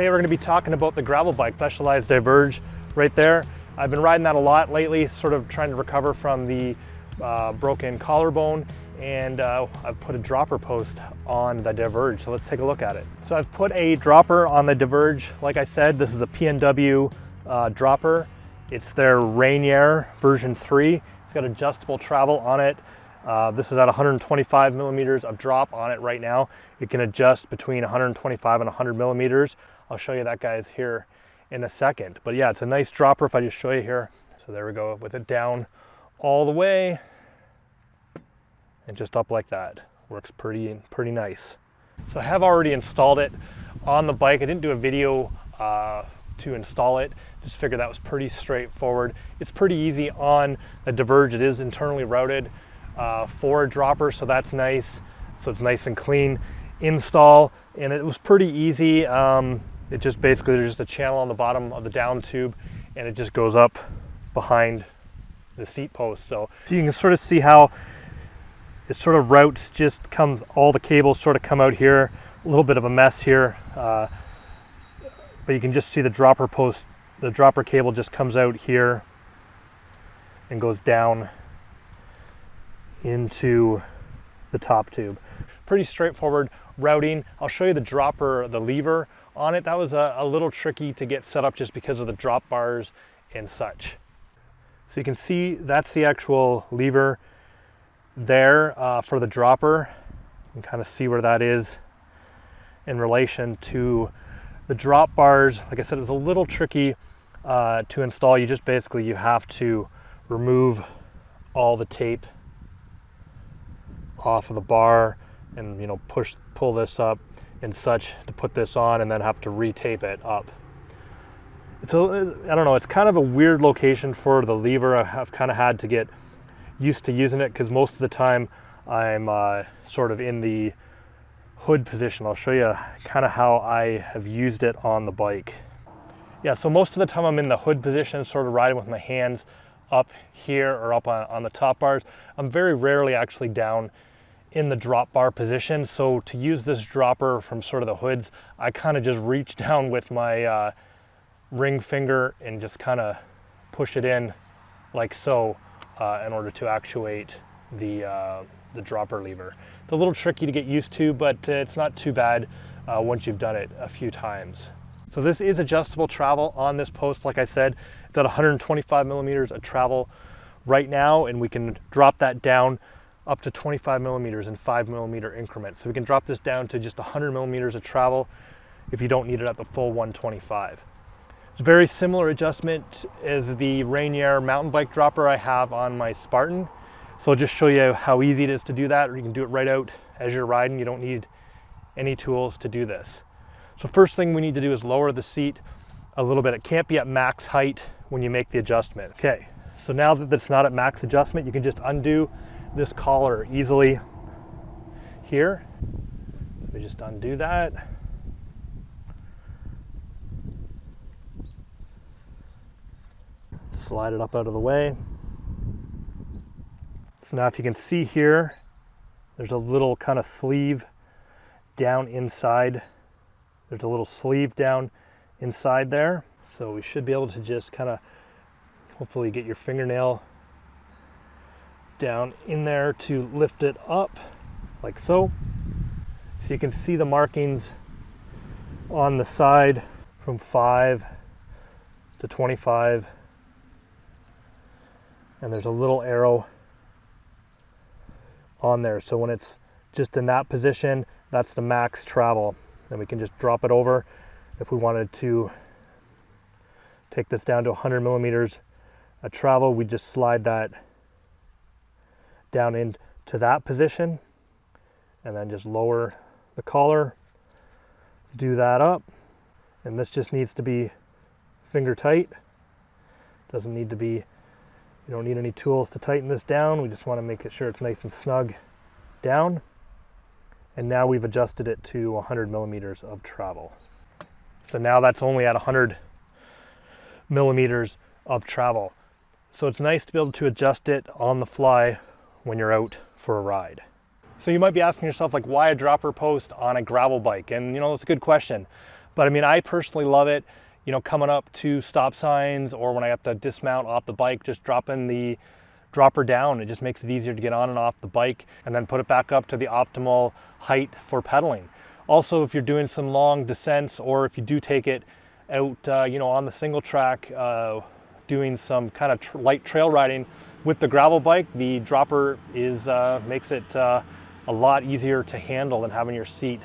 Today we're going to be talking about the gravel bike, Specialized Diverge, right there. I've been riding that a lot lately, sort of trying to recover from the broken collarbone, and I've put a dropper post on the Diverge, so let's take a look at it. So I've put a dropper on the Diverge. Like I said, this is a PNW dropper. It's their Rainier version 3. It's got adjustable travel on it. This is at 125 millimeters of drop on it right now. It can adjust between 125 and 100 millimeters. I'll show you that, guys, here in a second. But yeah, it's a nice dropper if I just show you here. So there we go, with it down all the way and just up like that. Works pretty nice. So I have already installed it on the bike. I didn't do a video to install it. Just figured that was pretty straightforward. It's pretty easy on the Diverge. It is internally routed for a dropper, so that's nice. So it's nice and clean install, and it was pretty easy. It just basically, there's just a channel on the bottom of the down tube, and it just goes up behind the seat post. So you can sort of see how it sort of routes, just comes, all the cables sort of come out here. A little bit of a mess here, but you can just see the dropper post, the dropper cable just comes out here and goes down into the top tube. Pretty straightforward routing. I'll show you the dropper, the lever on it. That was a little tricky to get set up just because of the drop bars and such. So you can see that's the actual lever there for the dropper. You can kind of see where that is in relation to the drop bars. Like I said, it was a little tricky to install. You just basically, you have to remove all the tape off of the bar and, you know, pull this up and such to put this on, and then have to retape it up. I don't know, it's kind of a weird location for the lever. I've kind of had to get used to using it because most of the time I'm sort of in the hood position. I'll show you kind of how I have used it on the bike. Yeah, so most of the time I'm in the hood position, sort of riding with my hands up here or up on the top bars. I'm very rarely actually down in the drop bar position. So to use this dropper from sort of the hoods, I kind of just reach down with my ring finger and just kind of push it in like so in order to actuate the dropper lever. It's a little tricky to get used to, but it's not too bad once you've done it a few times. So this is adjustable travel on this post. Like I said, it's at 125 millimeters of travel right now, and we can drop that down up to 25 millimeters in 5 millimeter increments. So we can drop this down to just 100 millimeters of travel if you don't need it at the full 125. It's a very similar adjustment as the Rainier mountain bike dropper I have on my Spartan. So I'll just show you how easy it is to do that, or you can do it right out as you're riding. You don't need any tools to do this. So first thing we need to do is lower the seat a little bit. It can't be at max height when you make the adjustment. Okay, so now that it's not at max adjustment, you can just undo this collar easily here. We just undo that. Slide it up out of the way. So now if you can see here, there's a little kind of sleeve down inside. There's a little sleeve down inside there. So we should be able to just kind of hopefully get your fingernail down in there to lift it up like so. So you can see the markings on the side from 5 to 25. And there's a little arrow on there. So when it's just in that position, that's the max travel. Then we can just drop it over. If we wanted to take this down to 100 millimeters of travel, we just slide that down into that position and then just lower the collar, do that up. And this just needs to be finger tight. Doesn't need to be, you don't need any tools to tighten this down. We just want to make sure it's nice and snug down. And now we've adjusted it to 100 millimeters of travel. So now that's only at 100 millimeters of travel. So it's nice to be able to adjust it on the fly when you're out for a ride. So you might be asking yourself, like, why a dropper post on a gravel bike? And you know, it's a good question. But I mean, I personally love it, you know, coming up to stop signs or when I have to dismount off the bike, just dropping the dropper down. It just makes it easier to get on and off the bike and then put it back up to the optimal height for pedaling. Also, if you're doing some long descents or if you do take it out, you know, on the single track, doing some kind of light trail riding with the gravel bike, the dropper makes it a lot easier to handle than having your seat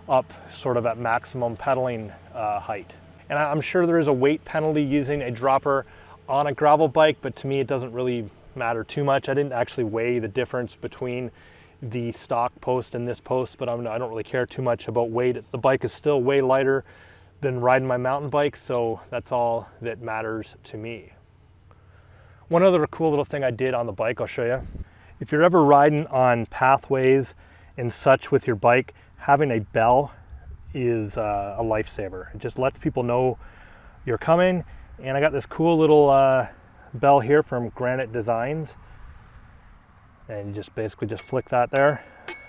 up sort of at maximum pedaling height. And I'm sure there is a weight penalty using a dropper on a gravel bike, but to me it doesn't really matter too much. I didn't actually weigh the difference between the stock post and this post, but I don't really care too much about weight. The bike is still way lighter than riding my mountain bike, so that's all that matters to me. One other cool little thing I did on the bike, I'll show you. If you're ever riding on pathways and such with your bike, having a bell is a lifesaver. It just lets people know you're coming. And I got this cool little bell here from Granite Designs, and you just basically just flick that there,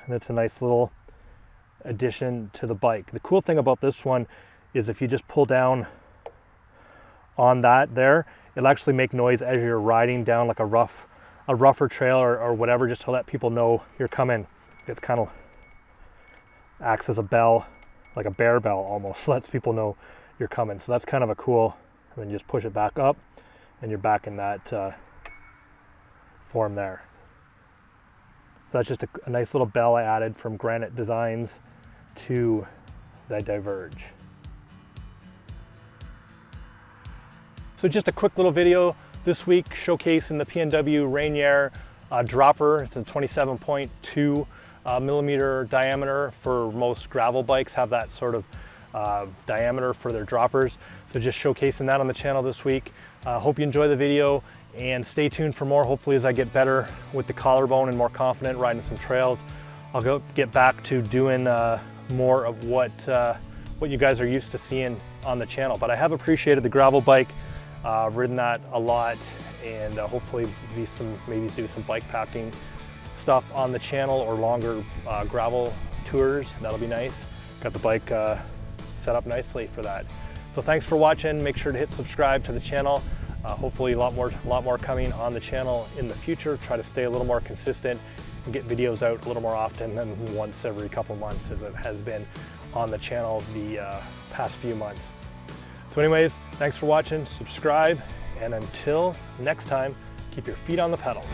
and it's a nice little addition to the bike. The cool thing about this one is if you just pull down on that there, it'll actually make noise as you're riding down like a rougher trail or whatever, just to let people know you're coming. It's kind of acts as a bell, like a bear bell almost, lets people know you're coming. So that's kind of a cool, and then you just push it back up and you're back in that form there. So that's just a nice little bell I added from Granite Designs to the Diverge. So just a quick little video this week showcasing the PNW Rainer Dropper. It's a 27.2 millimeter diameter. For most gravel bikes have that sort of diameter for their droppers. So just showcasing that on the channel this week. Hope you enjoy the video and stay tuned for more. Hopefully as I get better with the collarbone and more confident riding some trails, I'll get back to doing more of what you guys are used to seeing on the channel. But I have appreciated the gravel bike. I've ridden that a lot, and hopefully maybe do some bike packing stuff on the channel or longer gravel tours. That'll be nice. Got the bike set up nicely for that. So thanks for watching. Make sure to hit subscribe to the channel. Hopefully a lot more coming on the channel in the future. Try to stay a little more consistent and get videos out a little more often than once every couple months as it has been on the channel the past few months. So anyways, thanks for watching, subscribe, and until next time, keep your feet on the pedals.